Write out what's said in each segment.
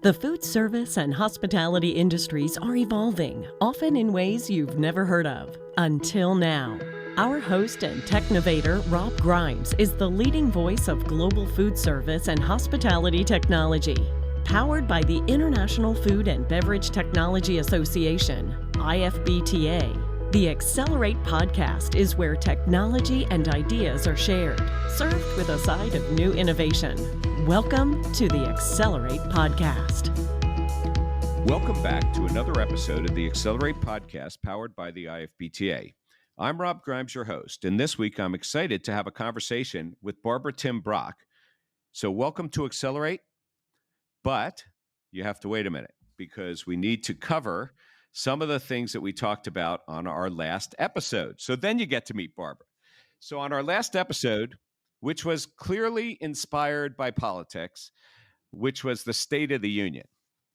The food service and hospitality industries are evolving, often in ways you've never heard of, until now. Our host and technovator, Rob Grimes, is the leading voice of global food service and hospitality technology. Powered by the International Food and Beverage Technology Association, IFBTA, the Accelerate podcast is where technology and ideas are shared, served with a side of new innovation. Welcome to the Accelerate podcast. Welcome back to another episode of the Accelerate podcast powered by the IFBTA. I'm Rob Grimes, your host, and this week I'm excited to have a conversation with Barbara Timm-Brock. So welcome to Accelerate, but you have to wait a minute because we need to cover some of the things that we talked about on our last episode. So then you get to meet Barbara. So on our last episode, which was clearly inspired by politics, which was the State of the Union.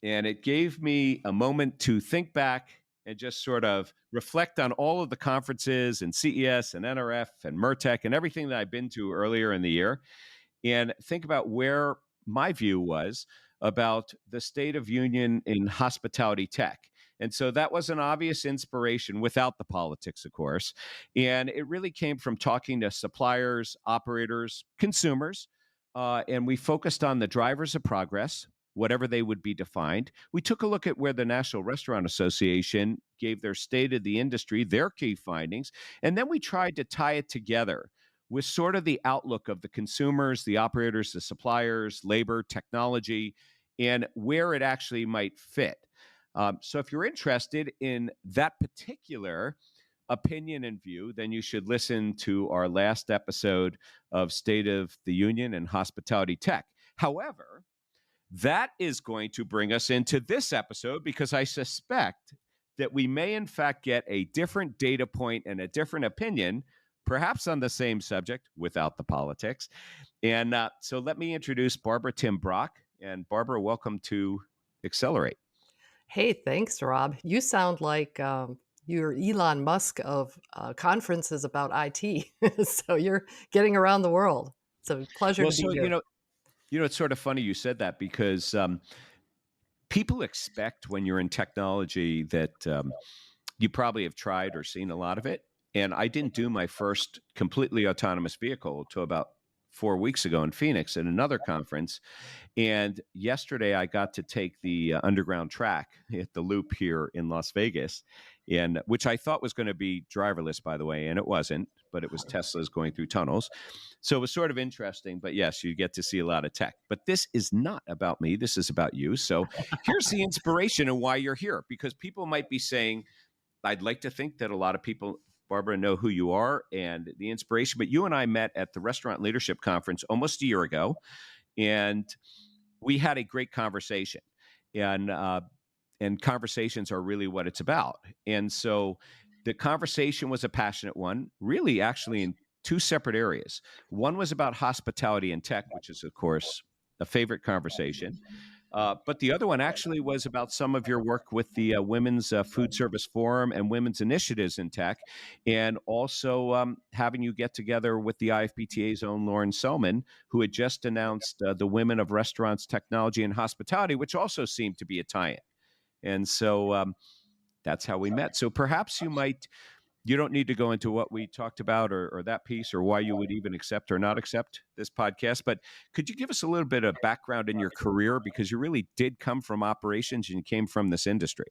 And it gave me a moment to think back and just sort of reflect on all of the conferences and CES and NRF and MERTEC and everything that I've been to earlier in the year and think about where my view was about the State of Union in hospitality tech. And so that was an obvious inspiration without the politics, of course. And it really came from talking to suppliers, operators, consumers. And we focused on the drivers of progress, whatever they would be defined. We took a look at where the National Restaurant Association gave their state of the industry, their key findings. And then we tried to tie it together with sort of the outlook of the consumers, the operators, the suppliers, labor, technology, and where it actually might fit. So if you're interested in that particular opinion and view, then you should listen to our last episode of State of the Union and Hospitality Tech. However, that is going to bring us into this episode because I suspect that we may in fact get a different data point and a different opinion, perhaps on the same subject without the politics. And so let me introduce Barbara Timm-Brock. And Barbara, welcome to Accelerate. Hey, thanks, Rob. You sound like you're Elon Musk of conferences about IT. So you're getting around the world. It's a pleasure to be here. It's sort of funny you said that because people expect when you're in technology that you probably have tried or seen a lot of it. And I didn't do my first completely autonomous vehicle until about 4 weeks ago in Phoenix at another conference. And yesterday I got to take the underground track at the Loop here in Las Vegas, and which I thought was going to be driverless, by the way, and it wasn't, but it was Teslas going through tunnels. So it was sort of interesting, but yes, you get to see a lot of tech. But this is not about me. This is about you. So here's the inspiration and why you're here, because people might be saying, I'd like to think that a lot of people, Barbara, know who you are and the inspiration. But you and I met at the Restaurant Leadership Conference almost a year ago, and we had a great conversation. And conversations are really what it's about. And so the conversation was a passionate one, really actually in two separate areas. One was about hospitality and tech, which is, of course, a favorite conversation. But the other one actually was about some of your work with the Women's Food Service Forum and women's initiatives in tech, and also having you get together with the IFBTA's own Lauren Selman, who had just announced the Women of Restaurants, Technology, and Hospitality, which also seemed to be a tie-in. And so that's how we met. So perhaps you don't need to go into what we talked about or that piece or why you would even accept or not accept this podcast. But could you give us a little bit of background in your career? Because you really did come from operations and you came from this industry.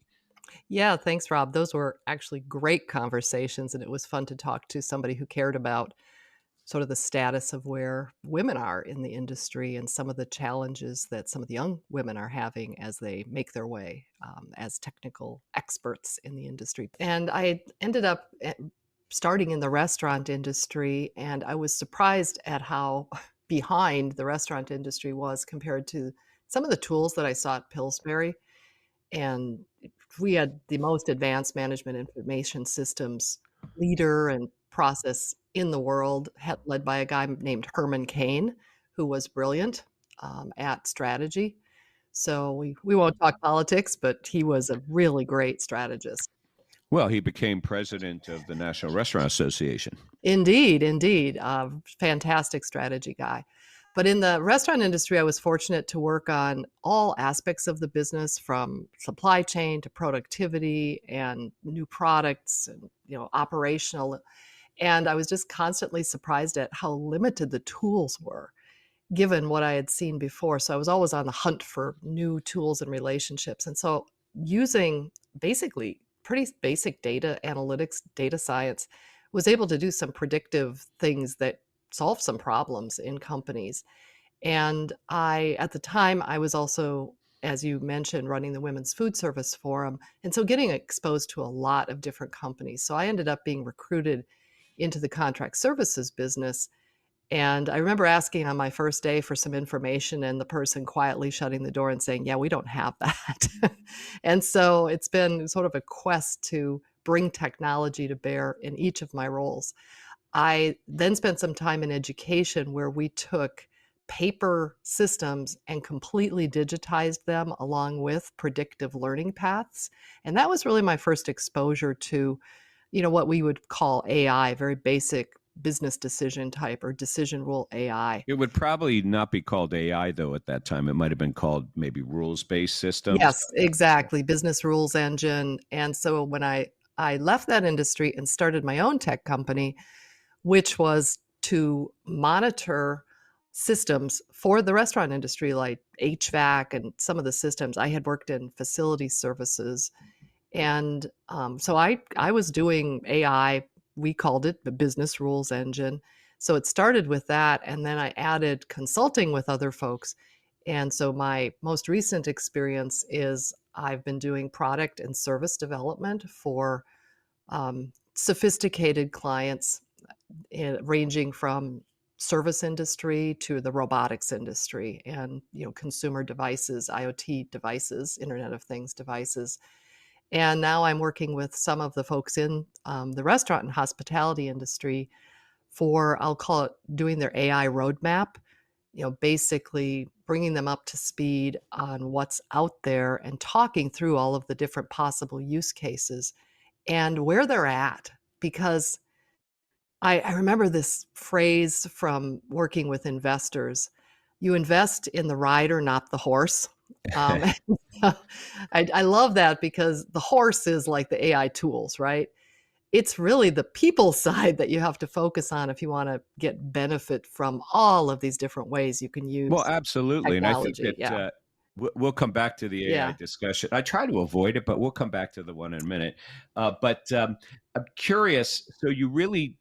Yeah, thanks, Rob. Those were actually great conversations, and it was fun to talk to somebody who cared about sort of the status of where women are in the industry and some of the challenges that some of the young women are having as they make their way as technical experts in the industry. And I ended up starting in the restaurant industry, and I was surprised at how behind the restaurant industry was compared to some of the tools that I saw at Pillsbury. And we had the most advanced management information systems leader and process in the world, led by a guy named Herman Cain, who was brilliant at strategy. So we won't talk politics, but he was a really great strategist. Well, he became president of the National Restaurant Association. Indeed. Fantastic strategy guy. But in the restaurant industry, I was fortunate to work on all aspects of the business, from supply chain to productivity and new products and, operational. And I was just constantly surprised at how limited the tools were, given what I had seen before. So I was always on the hunt for new tools and relationships. And so using basically pretty basic data analytics, data science, was able to do some predictive things that solve some problems in companies. And at the time, I was also, as you mentioned, running the Women's Food Service Forum. And so getting exposed to a lot of different companies. So I ended up being recruited into the contract services business. And I remember asking on my first day for some information, and the person quietly shutting the door and saying, "Yeah, we don't have that." And so it's been sort of a quest to bring technology to bear in each of my roles. I then spent some time in education where we took paper systems and completely digitized them along with predictive learning paths. And that was really my first exposure to, what we would call AI, very basic business decision type or decision rule AI. It would probably not be called AI, though, at that time. It might have been called maybe rules-based systems. Yes, exactly. Business rules engine. And so when I left that industry and started my own tech company, which was to monitor systems for the restaurant industry, like HVAC and some of the systems. I had worked in facility services. And so I was doing AI. We called it the business rules engine. So it started with that. And then I added consulting with other folks. And so my most recent experience is I've been doing product and service development for sophisticated clients, ranging from service industry to the robotics industry and consumer devices, IoT devices, Internet of Things devices. And now I'm working with some of the folks in the restaurant and hospitality industry for, I'll call it, doing their AI roadmap, basically bringing them up to speed on what's out there and talking through all of the different possible use cases and where they're at. Because I remember this phrase from working with investors: you invest in the rider, not the horse. Um, I love that, because the horse is like the AI tools, right? It's really the people side that you have to focus on if you want to get benefit from all of these different ways you can Well, use absolutely. And I think technology. that Yeah. we'll come back to the AI Yeah. discussion. I try to avoid it, but we'll come back to the one in a minute. But I'm curious. So you really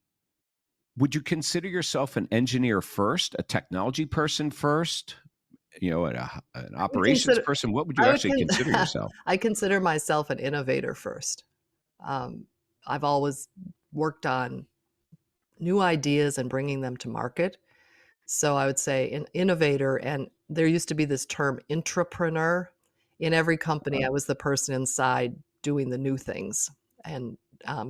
would you consider yourself an engineer first, a technology person first, an I would operations consider, person? What would you I would actually consider yourself? I consider myself an innovator first. Um, I've always worked on new ideas and bringing them to market. So I would say an innovator, and there used to be this term intrapreneur. In every company, I was the person inside doing the new things. And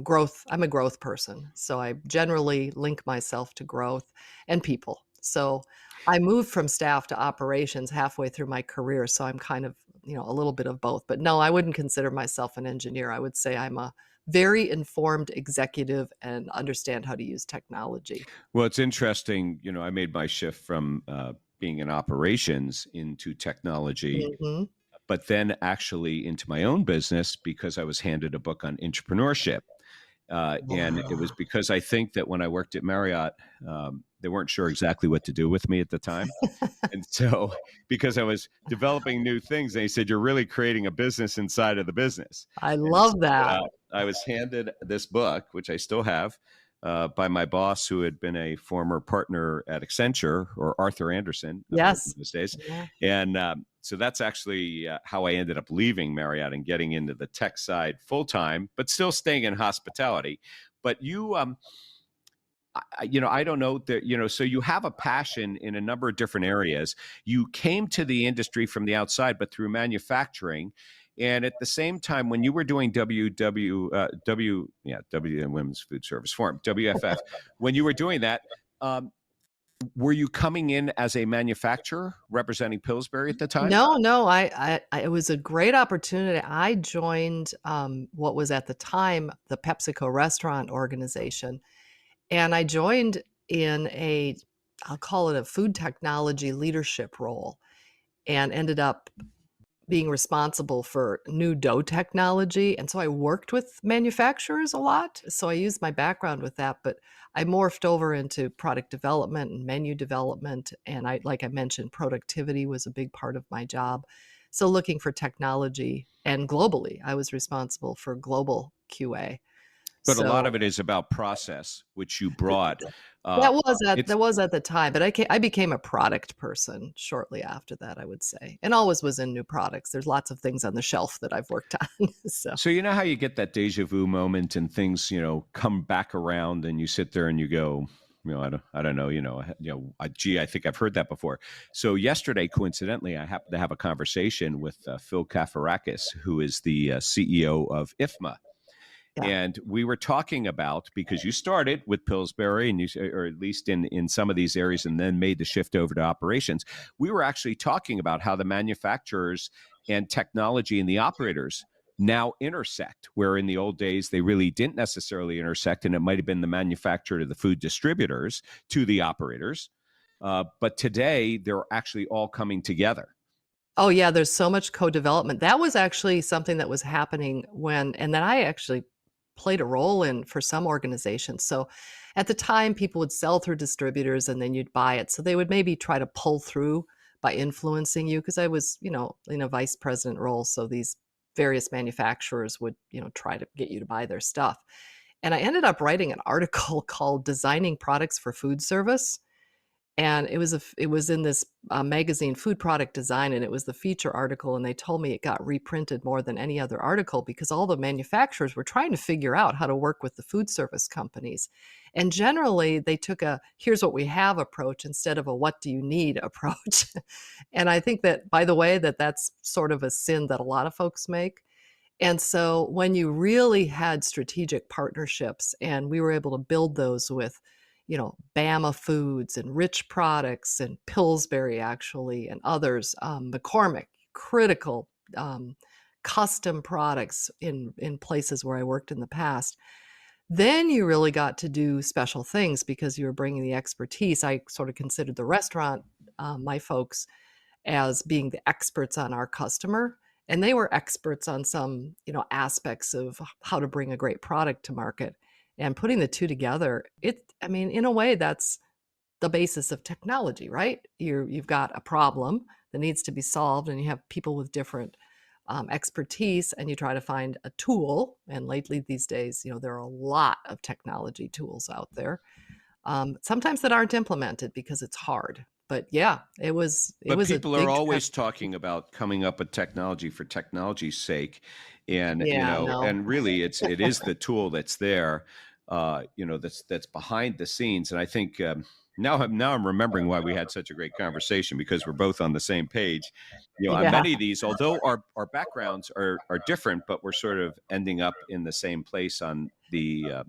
growth, I'm a growth person. So I generally link myself to growth and people. So I moved from staff to operations halfway through my career. So I'm kind of, a little bit of both. But no, I wouldn't consider myself an engineer. I would say I'm a very informed executive and understand how to use technology. Well, it's interesting. I made my shift from being in operations into technology, Mhm. but then actually into my own business because I was handed a book on entrepreneurship. And it was Wow. because I think that when I worked at Marriott, they weren't sure exactly what to do with me at the time. And so, because I was developing new things, they said, "You're really creating a business inside of the business." I And love so, that. I was handed this book, which I still have, by my boss, who had been a former partner at Accenture, or Arthur Anderson in Yes. those days. Yeah. And so that's actually how I ended up leaving Marriott and getting into the tech side full time, but still staying in hospitality. But you, I don't know that, so you have a passion in a number of different areas. You came to the industry from the outside, but through manufacturing. And at the same time, when you were doing W and Women's Food Service Forum, WFF, when you were doing that, um, were you coming in as a manufacturer representing Pillsbury at the time? No, no, it was a great opportunity. I joined what was at the time the PepsiCo restaurant organization, and I joined in I'll call it a food technology leadership role, and ended up being responsible for new dough technology. And so I worked with manufacturers a lot. So I used my background with that, but I morphed over into product development and menu development. And like I mentioned, productivity was a big part of my job. So looking for technology, and globally, I was responsible for global QA. But a lot So of it is about process, which you brought. that Uh, was at it's that was at the time, but I became a product person shortly after that, I would say, and always was in new products. There's lots of things on the shelf that I've worked on. So So you know how you get that deja vu moment and things, come back around and you sit there and you go, I don't know, gee, I think I've heard that before. So yesterday, coincidentally, I happened to have a conversation with Phil Kafarakis, who is the CEO of IFMA. yeah. And we were talking about, because you started with Pillsbury and or at least in some of these areas, and then made the shift over to operations. We were actually talking about how the manufacturers and technology and the operators now intersect, where in the old days they really didn't necessarily intersect, and it might have been the manufacturer to the food distributors to the operators. But today they're actually all coming together. Oh, yeah, there's so much co-development. That was actually something that was happening and that I actually played a role in for some organizations. So at the time, people would sell through distributors and then you'd buy it. So they would maybe try to pull through by influencing you, because I was, in a vice president role. So these various manufacturers would, try to get you to buy their stuff. And I ended up writing an article called Designing Products for Food Service. And it was in this magazine, Food Product Design, and it was the feature article. And they told me it got reprinted more than any other article because all the manufacturers were trying to figure out how to work with the food service companies. And generally, they took a "here's what we have" approach instead of a "what do you need" approach. And I think that, by the way, that's sort of a sin that a lot of folks make. And so when you really had strategic partnerships, and we were able to build those with, Bama Foods and Rich Products and Pillsbury, actually, and others, McCormick, critical custom products in places where I worked in the past. Then you really got to do special things because you were bringing the expertise. I sort of considered the restaurant, my folks, as being the experts on our customer, and they were experts on some, aspects of how to bring a great product to market. And putting the two together, in a way, that's the basis of technology, right? You've got a problem that needs to be solved, and you have people with different expertise, and you try to find a tool. And lately, these days, there are a lot of technology tools out there, sometimes that aren't implemented because it's hard. But yeah, it was But a people are big always talking about coming up with technology for technology's sake, and yeah, no. and really, it is the tool that's there, that's behind the scenes. And I think now I'm remembering why we had such a great conversation, because we're both on the same page. On Yeah. many of these, although our backgrounds are different, but we're sort of ending up in the same place on the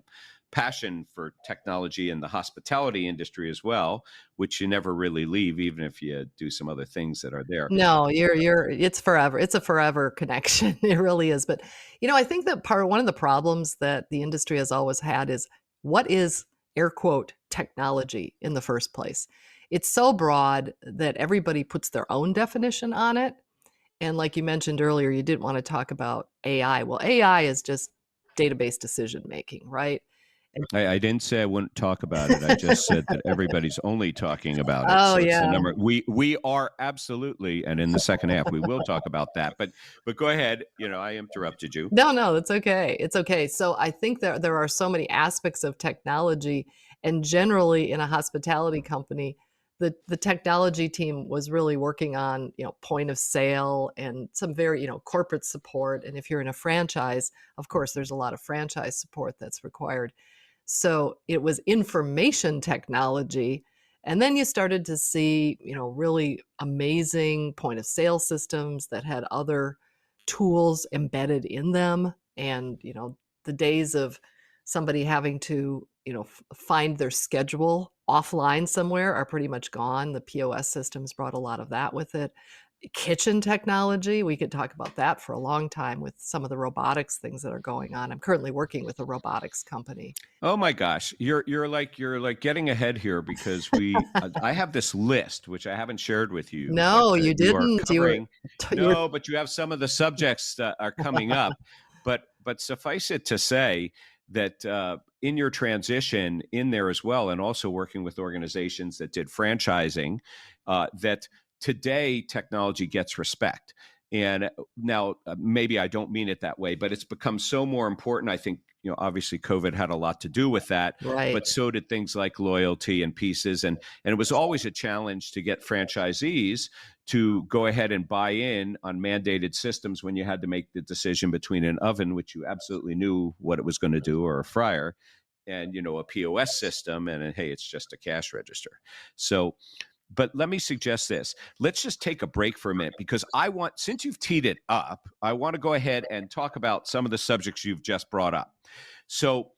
passion for technology in the hospitality industry as well, which you never really leave, even if you do some other things that are there. No, it's forever. It's a forever connection. It really is. But, I think that one of the problems that the industry has always had is, what is, air quote, technology in the first place? It's so broad that everybody puts their own definition on it. And like you mentioned earlier, you didn't want to talk about AI. Well, AI is just database decision making, right? I didn't say I wouldn't talk about it. I just said that everybody's only talking about it. Oh, So it's the yeah. number. We are absolutely, and in the second half we will talk about that. But go ahead. I interrupted you. No, that's okay. It's okay. So I think that there are so many aspects of technology, and generally in a hospitality company, the technology team was really working on, point of sale and some very, corporate support. And if you're in a franchise, of course, there's a lot of franchise support that's required. So it was information technology. And then you started to see, really amazing point of sale systems that had other tools embedded in them. And, the days of somebody having to, find their schedule offline somewhere are pretty much gone. The POS systems brought a lot of that with it. kitchen technology, we could talk about that for a long time with some of the robotics things that are going on. I'm currently working with a robotics company. Oh my gosh, you're like getting ahead here because I have this list which I haven't shared with you, but No, you you are didn't. covering. You were No, but you have some of the subjects that are coming up. But suffice it to say that in your transition in there as well, and also working with organizations that did franchising, that today technology gets respect. And now maybe I don't mean it that way, but it's become so more important. I think, obviously COVID had a lot to do with that, right. but so did things like loyalty and pieces. And it was always a challenge to get franchisees to go ahead and buy in on mandated systems when you had to make the decision between an oven, which you absolutely knew what it was going to do, or a fryer, and, a POS system. And hey, it's just a cash register. So, but let me suggest this. Let's just take a break for a minute because since you've teed it up, I want to go ahead and talk about some of the subjects you've just brought up. So,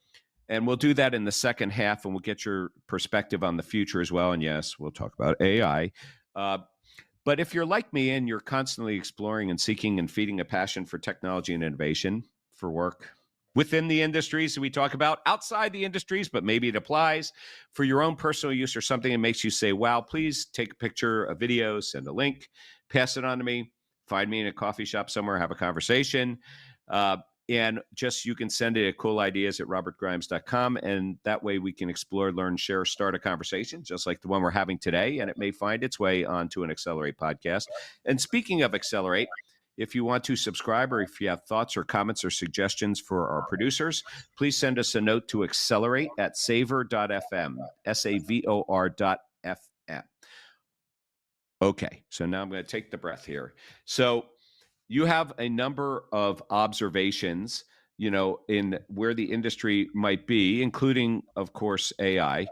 and we'll do that in the second half, and we'll get your perspective on the future as well. And yes, we'll talk about AI. But if you're like me and you're constantly exploring and seeking and feeding a passion for technology and innovation for work within the industries we talk about, outside the industries, but maybe it applies for your own personal use or something that makes you say, wow, please take a picture, a video, send a link, pass it on to me, find me in a coffee shop somewhere, have a conversation. And just you can send it at coolideas@robertgrimes.com. And that way we can explore, learn, share, start a conversation, just like the one we're having today. And it may find its way onto an Accelerate podcast. And speaking of Accelerate, if you want to subscribe or if you have thoughts or comments or suggestions for our producers, please send us a note to accelerate@savor.fm, SAVOR.fm. Okay, so now I'm going to take the breath here. So you have a number of observations, in where the industry might be, including, of course, AI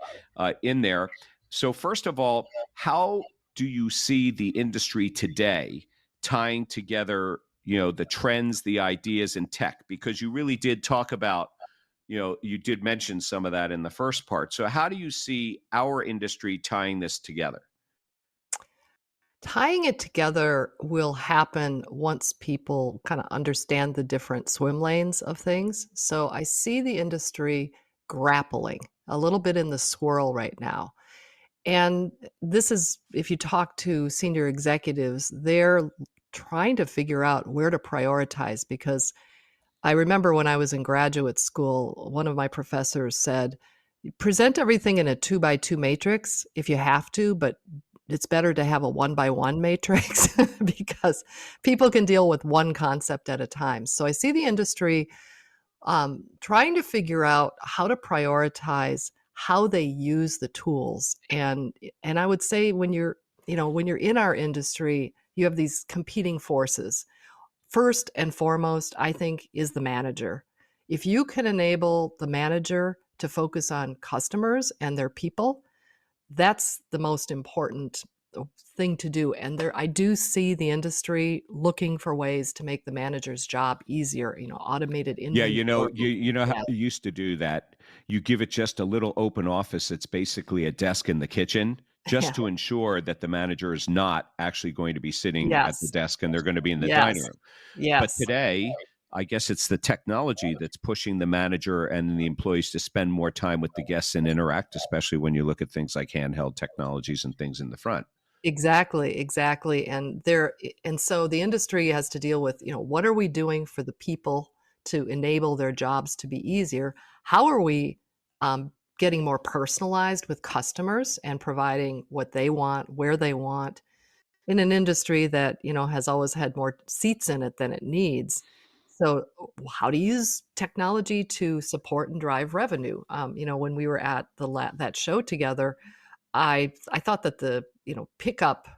in there. So first of all, how do you see the industry today tying together, the trends, the ideas in tech? Because you really did talk about, you did mention some of that in the first part. So how do you see our industry tying this together? Tying it together will happen once people kind of understand the different swim lanes of things. So I see the industry grappling a little bit in the swirl right now. And this is, if you talk to senior executives, they're trying to figure out where to prioritize because I remember when I was in graduate school, one of my professors said, present everything in a 2x2 matrix if you have to, but it's better to have a 1x1 matrix because people can deal with one concept at a time. So I see the industry trying to figure out how to prioritize how they use the tools. And I would say when you're in our industry, you have these competing forces. First and foremost, I think, is the manager. If you can enable the manager to focus on customers and their people, that's the most important thing to do. And I do see the industry looking for ways to make the manager's job easier, automated Yeah, inventory. you know how Yeah. you used to do that. You give it just a little open office that's basically a desk in the kitchen, Yeah. just to ensure that the manager is not actually going to be sitting at the Yes. desk and they're going to be in the dining Yes. room. But Yes. today, I guess it's the technology that's pushing the manager and the employees to spend more time with the guests and interact, especially when you look at things like handheld technologies and things in the front. Exactly, exactly. And so the industry has to deal with, what are we doing for the people to enable their jobs to be easier? How are we getting more personalized with customers and providing what they want, where they want, in an industry that, has always had more seats in it than it needs. So how to use technology to support and drive revenue. When we were at that show together, I thought that the, pickup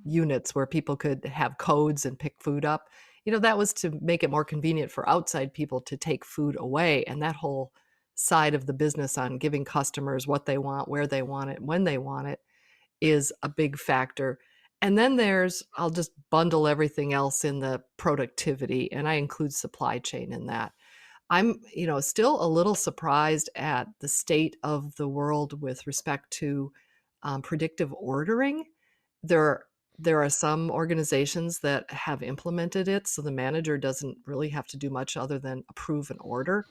units where people could have codes and pick food up, that was to make it more convenient for outside people to take food away. And that whole side of the business on giving customers what they want, where they want it, when they want it, is a big factor. And then I'll just bundle everything else in the productivity, and I include supply chain in that. I'm, still a little surprised at the state of the world with respect to predictive ordering. There There are some organizations that have implemented it, so the manager doesn't really have to do much other than approve an order.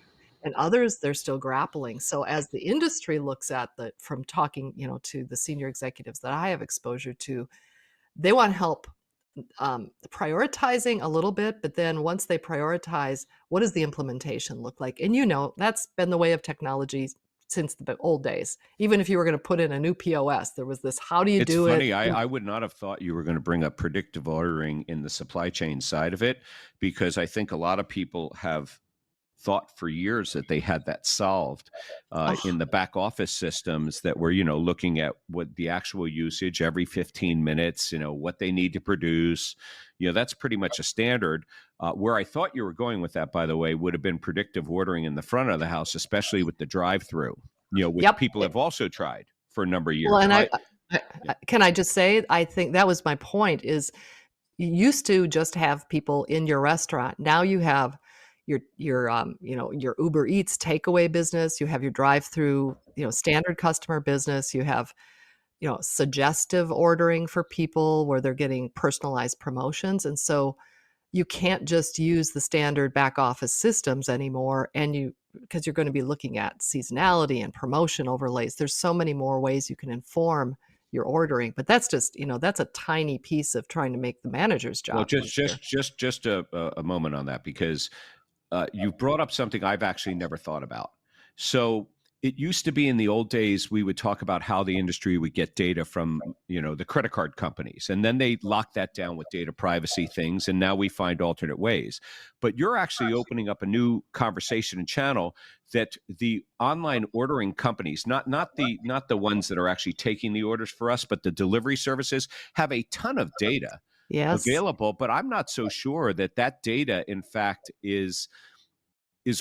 And others, they're still grappling. So as the industry looks at from talking, to the senior executives that I have exposure to, they want help prioritizing a little bit, but then once they prioritize, what does the implementation look like? And that's been the way of technology since the old days. Even if you were going to put in a new POS, there was this, how do you It's do it? funny. I would not have thought you were going to bring up predictive ordering in the supply chain side of it, because I think a lot of people have thought for years that they had that solved in the back office systems that were, looking at what the actual usage every 15 minutes, what they need to produce. That's pretty much a standard. Where I thought you were going with that, by the way, would have been predictive ordering in the front of the house, especially with the drive-through, which Yep. people have also tried for a number of Well, years. and Yeah. can I just say, I think that was my point, is you used to just have people in your restaurant. Now you have your Uber Eats takeaway business, you have your drive-through, standard customer business, you have, suggestive ordering for people where they're getting personalized promotions. And so you can't just use the standard back office systems anymore, because you're going to be looking at seasonality and promotion overlays. There's so many more ways you can inform your ordering, but that's just, that's a tiny piece of trying to make the manager's Well, job just easier. just just a moment on that, because you brought up something I've actually never thought about. So it used to be in the old days, we would talk about how the industry would get data from, the credit card companies. And then they locked that down with data privacy things. And now we find alternate ways. But you're actually opening up a new conversation and channel that the online ordering companies, not the ones that are actually taking the orders for us, but the delivery services, have a ton of data Yes. available. But I'm not so sure that data, in fact, is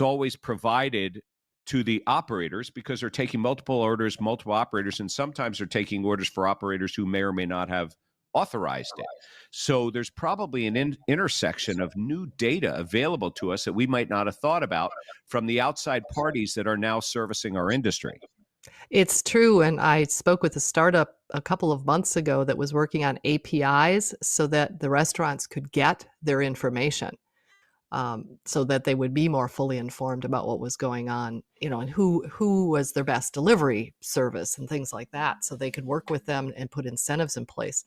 always provided to the operators, because they're taking multiple orders, multiple operators, and sometimes they're taking orders for operators who may or may not have authorized it. So there's probably an intersection of new data available to us that we might not have thought about from the outside parties that are now servicing our industry. It's true, and I spoke with a startup a couple of months ago that was working on APIs so that the restaurants could get their information, so that they would be more fully informed about what was going on, and who was their best delivery service and things like that, so they could work with them and put incentives in place.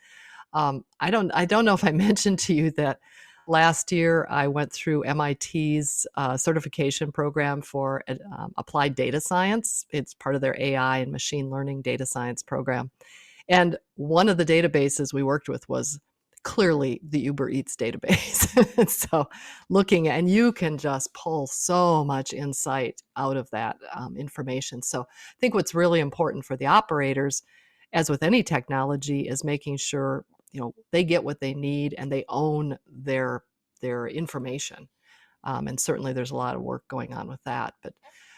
I don't know if I mentioned to you that last year I went through MIT's certification program for applied data science. It's part of their AI and machine learning data science program. And one of the databases we worked with was clearly the Uber Eats database. So and you can just pull so much insight out of that information. So I think what's really important for the operators, as with any technology, is making sure they get what they need and they own their information. And certainly there's a lot of work going on with that.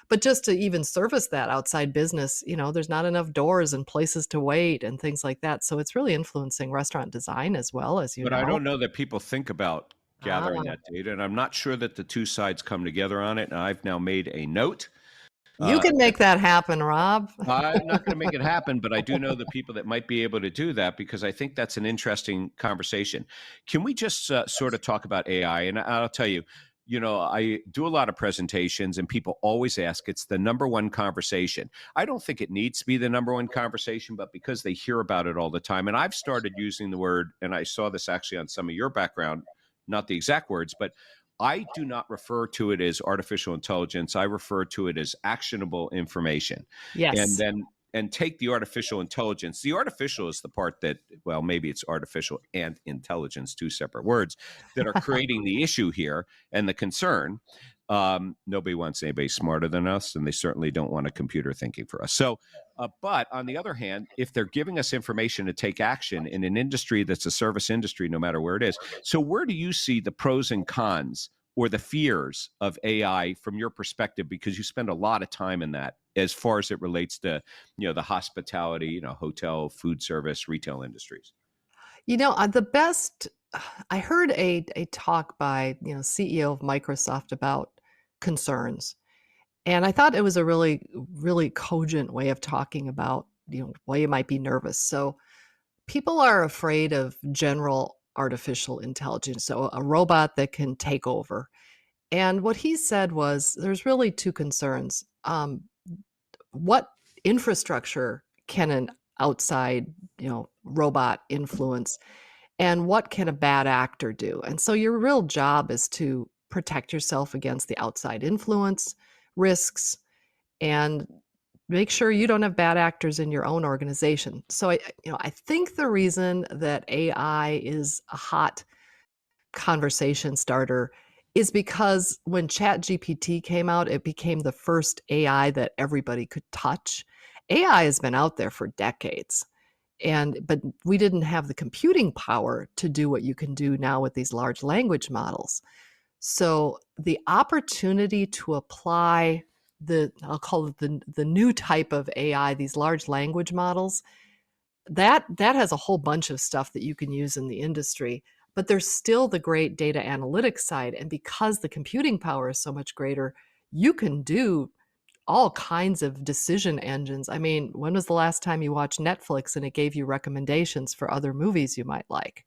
But just to even service that outside business, there's not enough doors and places to wait and things like that. So it's really influencing restaurant design as well, as you But I know. don't know that people think about gathering Ah, that data, and I'm not sure that the two sides come together on it. And I've now made a note. you can That make that happen, Rob. I'm not going to make it happen, but I do know the people that might be able to do that, because I think that's an interesting conversation. Can we just sort of talk about AI? And I'll tell you, I do a lot of presentations and people always ask, it's the number one conversation. I don't think it needs to be the number one conversation, but because they hear about it all the time. And I've started using the word, and I saw this actually on some of your background, not the exact words, but I do not refer to it as artificial intelligence. I refer to it as actionable information. And Yes. then take the artificial intelligence. The artificial is the part that, well, maybe it's artificial and intelligence, two separate words, that are creating the issue here and the concern. Nobody wants anybody smarter than us, and they certainly don't want a computer thinking for us. So, but on the other hand, if they're giving us information to take action in an industry that's a service industry, no matter where it is, so where do you see the pros and cons or the fears of AI from your perspective? Because you spend a lot of time in that, as far as it relates to, the hospitality, hotel, food service, retail industries. The best, I heard a talk by, CEO of Microsoft about concerns. And I thought it was a really, really cogent way of talking about, why you might be nervous. So People are afraid of general artificial intelligence, so a robot that can take over. And what he said was there's really two concerns. What infrastructure can an outside, robot influence, and what can a bad actor do? And so your real job is to protect yourself against the outside influence, risks, and make sure you don't have bad actors in your own organization. So I think the reason that AI is a hot conversation starter is because when ChatGPT came out, it became the first AI that everybody could touch. AI has been out there for decades. But we didn't have the computing power to do what you can do now with these large language models. So the opportunity to apply I'll call it the new type of AI, these large language models, that has a whole bunch of stuff that you can use in the industry. But there's still the great data analytics side. And because the computing power is so much greater, you can do all kinds of decision engines. I mean, when was the last time you watched Netflix and it gave you recommendations for other movies you might like?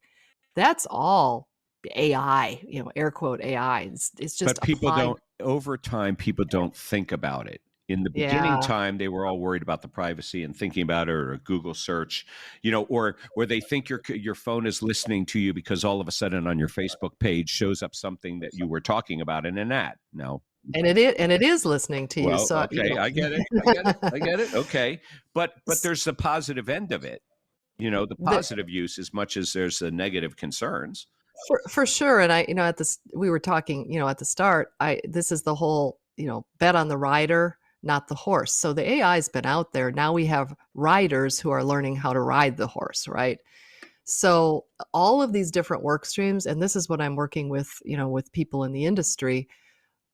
That's all AI, air quote AI. It's just But people applying. don't, over time, people don't think about it. In the beginning Yeah. time, they were all worried about the privacy and thinking about it, or a Google search, or they think your phone is listening to you because all of a sudden on your Facebook page shows up something that you were talking about in an ad. No. And it is listening to you. Well, So, okay, I get it. I get it. I get it. Okay. But there's the positive end of it. The the, positive use as much as there's the negative concerns. for sure. And at this, we were talking, at the start, this is the whole, bet on the rider, not the horse. So the AI has been out there. Now we have riders who are learning how to ride the horse, right? So all of these different work streams, and this is what I'm working with, with people in the industry.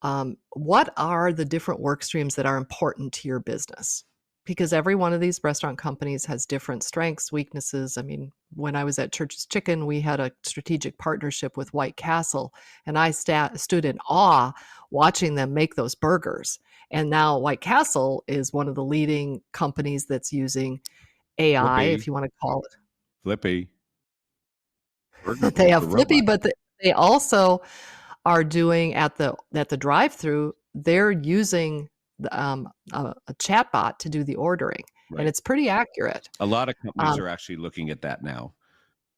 What are the different work streams that are important to your business? Because every one of these restaurant companies has different strengths, weaknesses. I mean, when I was at Church's Chicken, we had a strategic partnership with White Castle, and I stood in awe watching them make those burgers. And now White Castle is one of the leading companies that's using AI, if Flippy, you want to call it. Flippy. Burger They King's have a Flippy, robot. but they also are doing at the drive-through. They're using a chatbot to do the ordering, and Right. it's pretty accurate. A lot of companies Um, are actually looking at that now.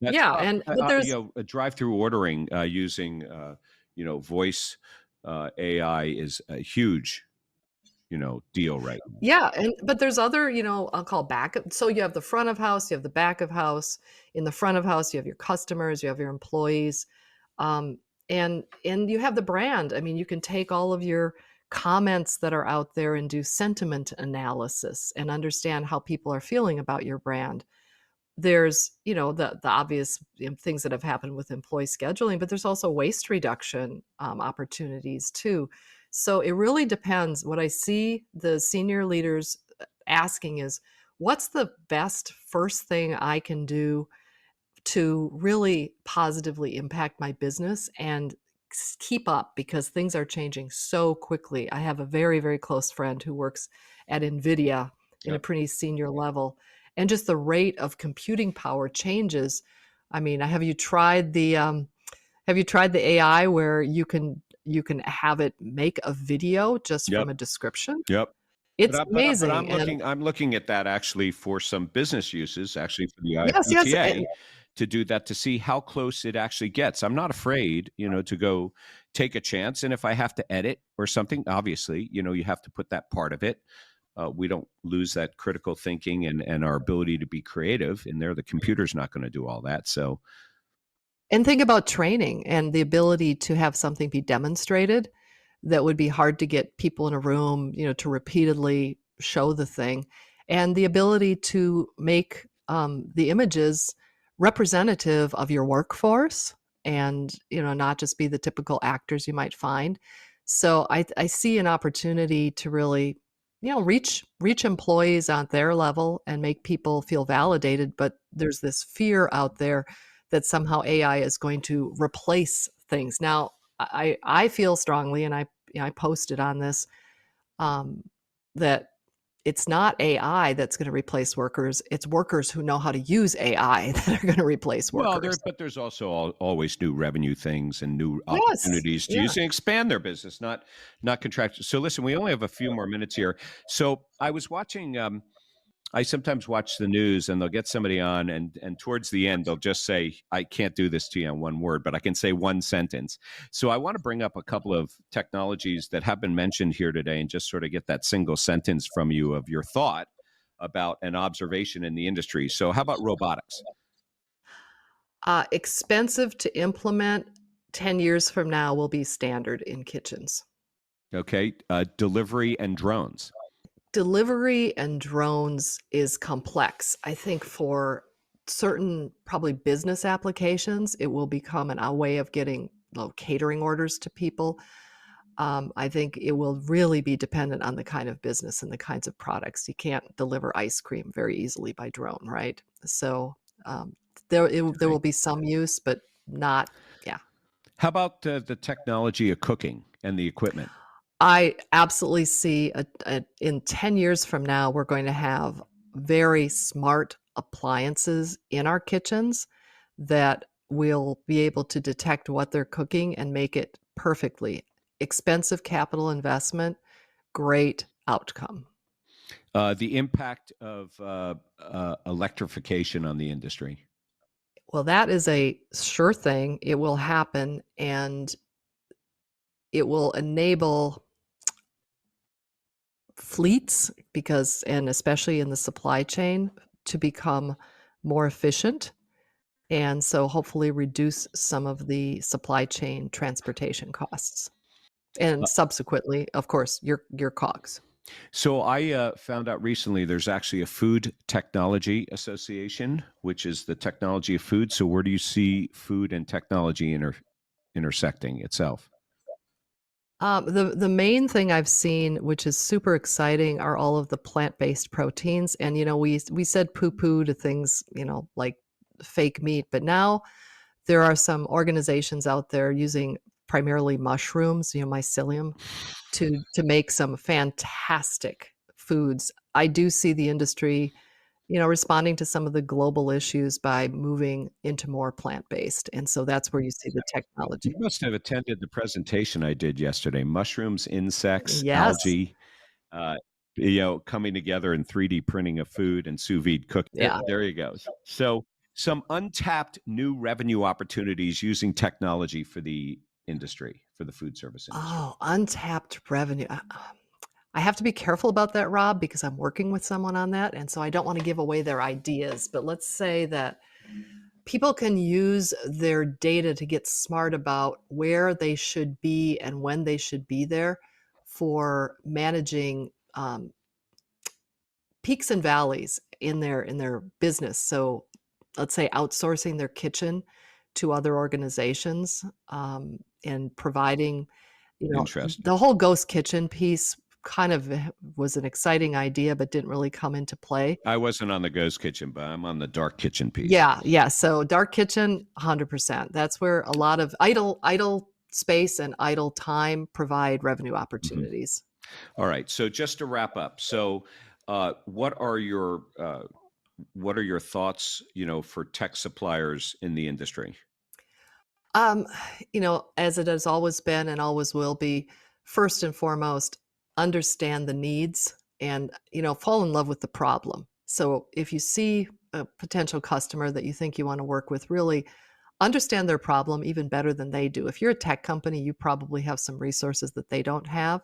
That's yeah, but there's a drive-through ordering using voice AI is a huge deal right now. yeah, but there's other, I'll call backup. So you have the front of house, you have the back of house. In the front of house, you have your customers, you have your employees, um, and you have the brand. I mean, you can take all of your comments that are out there and do sentiment analysis and understand how people are feeling about your brand. There's, the obvious things that have happened with employee scheduling, but there's also waste reduction opportunities too. So it really depends. What I see the senior leaders asking is, what's the best first thing I can do to really positively impact my business and keep up, because things are changing so quickly. I have a very, very close friend who works at NVIDIA in a Yep. pretty senior level, and just the rate of computing power changes. I mean, have you tried the AI where you can have it make a video just Yep. from a description? Yep. It's But amazing. And I'm looking at that actually for some business uses, actually for the yes, IFPTA, to do that, to see how close it actually gets. I'm not afraid, to go take a chance. And if I have to edit or something, obviously, you have to put that part of it. We don't lose that critical thinking and our ability to be creative in there. The computer's not going to do all that. So, And think about training and the ability to have something be demonstrated that would be hard to get people in a room, to repeatedly show the thing, and the ability to make the images representative of your workforce, and not just be the typical actors you might find. So I see an opportunity to really reach employees on their level and make people feel validated. But there's this fear out there that somehow AI is going to replace things. Now, I feel strongly, and I posted on this, um, that it's not AI that's going to replace workers. It's workers who know how to use AI that are going to replace Well, workers. but there's also always new revenue things and new Yes. opportunities to use and expand their business, not contract. So listen, we only have a few more minutes here. So I was watching. I sometimes watch the news and they'll get somebody on and towards the end they'll just say, I can't do this to you in one word, but I can say one sentence. So I want to bring up a couple of technologies that have been mentioned here today and just sort of get that single sentence from you of your thought about an observation in the industry. So how about robotics? Expensive to implement. 10 years from now will be standard in kitchens. Okay. Delivery and drones. Delivery and drones is complex. I think for certain probably business applications, it will become a way of getting catering orders to people. I think it will really be dependent on the kind of business and the kinds of products. You can't deliver ice cream very easily by drone, right? So there will be some use, but not, yeah. How about the technology of cooking and the equipment? I absolutely see in 10 years from now, we're going to have very smart appliances in our kitchens that will be able to detect what they're cooking and make it perfectly. Expensive capital investment, great outcome. The impact of electrification on the industry. Well, that is a sure thing. It will happen, and it will enable fleets and especially in the supply chain, to become more efficient, and so hopefully reduce some of the supply chain transportation costs, and subsequently, of course, your COGS. So I found out recently there's actually a Food Technology Association, which is the technology of food. So where do you see food and technology intersecting itself? The main thing I've seen, which is super exciting, are all of the plant-based proteins. And we said poo-poo to things, like fake meat, but now there are some organizations out there using primarily mushrooms, mycelium, to make some fantastic foods. I do see the industry, responding to some of the global issues by moving into more plant-based, and so that's where you see the technology. You must have attended the presentation I did yesterday. Mushrooms, insects, Yes. algae, uh, coming together in 3D printing of food and sous vide cooking. Yeah. There you go. So some untapped new revenue opportunities using technology for the industry, for the food service industry. Oh, untapped revenue. I have to be careful about that, Rob, because I'm working with someone on that, and so I don't want to give away their ideas. But let's say that people can use their data to get smart about where they should be and when they should be there for managing peaks and valleys in their business. So let's say outsourcing their kitchen to other organizations, and providing, Interesting. the whole ghost kitchen piece kind of was an exciting idea, but didn't really come into play. I wasn't on the ghost kitchen, but I'm on the dark kitchen piece. Yeah. So dark kitchen, 100%. That's where a lot of idle space and idle time provide revenue opportunities. All right. So just to wrap up, so what are your thoughts, for tech suppliers in the industry? As it has always been and always will be, first and foremost, understand the needs and, fall in love with the problem. So if you see a potential customer that you think you want to work with, really understand their problem even better than they do. If you're a tech company, you probably have some resources that they don't have.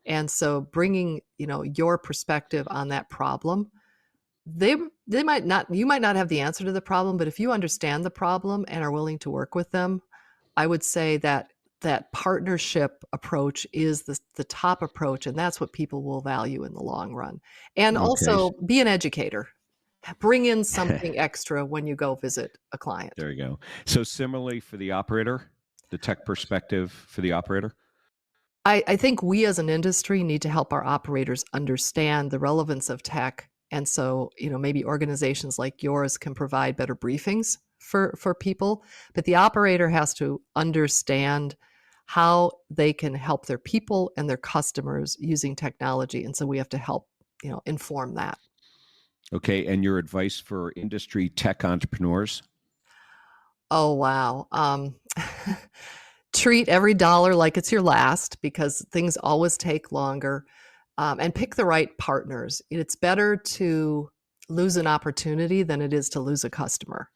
And so bringing, your perspective on that problem, you might not have the answer to the problem, but if you understand the problem and are willing to work with them, I would say that partnership approach is the top approach, and that's what people will value in the long run. And also be an educator. Bring in something extra when you go visit a client. There you go. So similarly for the operator, the tech perspective for the operator? I think we as an industry need to help our operators understand the relevance of tech. And so, maybe organizations like yours can provide better briefings for people, but the operator has to understand how they can help their people and their customers using technology. And so we have to help, inform that. Okay. And your advice for industry tech entrepreneurs? Oh, wow. Treat every dollar like it's your last, because things always take longer, and pick the right partners. It's better to lose an opportunity than it is to lose a customer.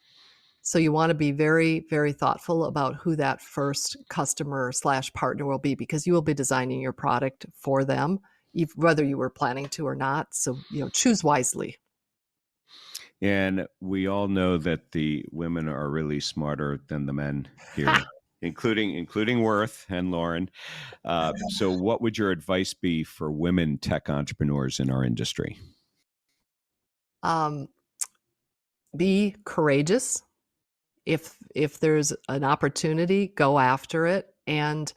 So you want to be very, very thoughtful about who that first customer/partner will be, because you will be designing your product for them, whether you were planning to or not. So, choose wisely. And we all know that the women are really smarter than the men here, including Worth and Lauren. So what would your advice be for women tech entrepreneurs in our industry? Be courageous. If there's an opportunity, go after it, and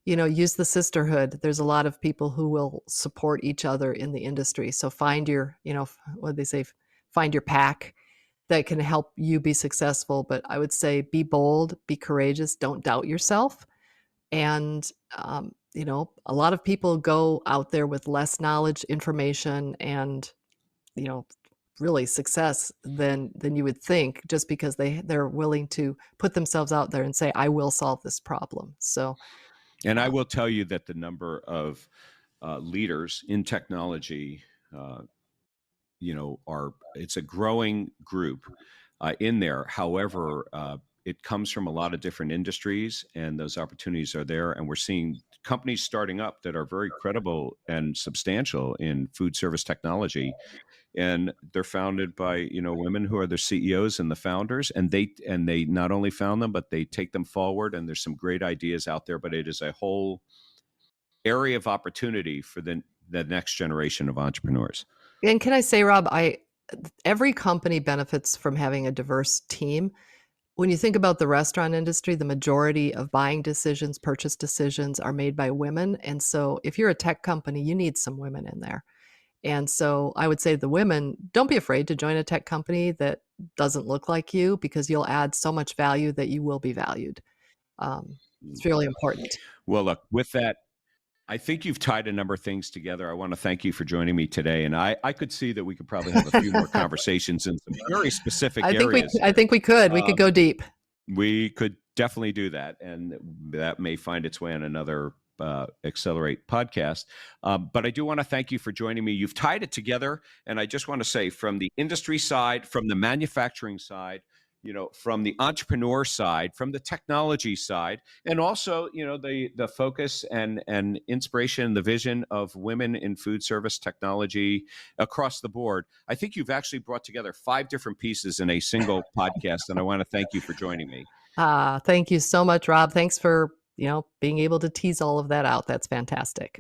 use the sisterhood. There's a lot of people who will support each other in the industry. So find your, what they say, find your pack that can help you be successful. But I would say be bold, be courageous, don't doubt yourself. And, a lot of people go out there with less knowledge, information, and, really success than you would think, just because they're willing to put themselves out there and say, I will solve this problem. So, and I will tell you that the number of leaders in technology, it's a growing group in there. However, it comes from a lot of different industries, and those opportunities are there. And we're seeing companies starting up that are very credible and substantial in food service technology. And they're founded by, women who are the CEOs and the founders, and they not only found them, but they take them forward. And there's some great ideas out there, but it is a whole area of opportunity for the next generation of entrepreneurs. And can I say, Rob, every company benefits from having a diverse team. When you think about the restaurant industry, the majority of buying decisions, purchase decisions are made by women. And so if you're a tech company, you need some women in there. And so I would say the women, don't be afraid to join a tech company that doesn't look like you, because you'll add so much value that you will be valued. It's really important. Well, look, with that, I think you've tied a number of things together. I want to thank you for joining me today. And I could see that we could probably have a few more conversations in some very specific areas. I think we could. We could go deep. We could definitely do that. And that may find its way on another Accelerate podcast. But I do want to thank you for joining me. You've tied it together. And I just want to say, from the industry side, from the manufacturing side, from the entrepreneur side, from the technology side, and also, the focus and inspiration, the vision of women in food service technology across the board. I think you've actually brought together 5 different pieces in a single podcast. And I want to thank you for joining me. Thank you so much, Rob. Thanks for being able to tease all of that out. That's fantastic.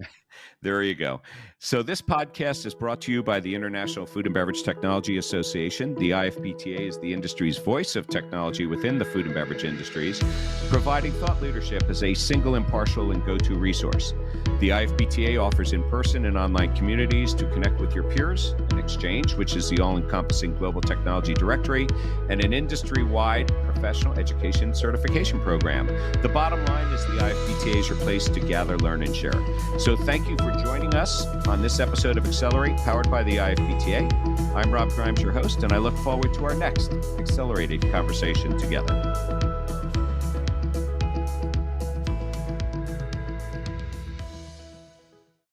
There you go. So this podcast is brought to you by the International Food and Beverage Technology Association. The IFBTA is the industry's voice of technology within the food and beverage industries, providing thought leadership as a single, impartial, and go-to resource. The IFBTA offers in-person and online communities to connect with your peers, an exchange, which is the all-encompassing global technology directory, and an industry-wide professional education certification program. The bottom line is the IFBTA is your place to gather, learn, and share. So thank you for joining us on this episode of Accelerate, powered by the IFBTA. I'm Rob Grimes, your host, and I look forward to our next accelerated conversation together.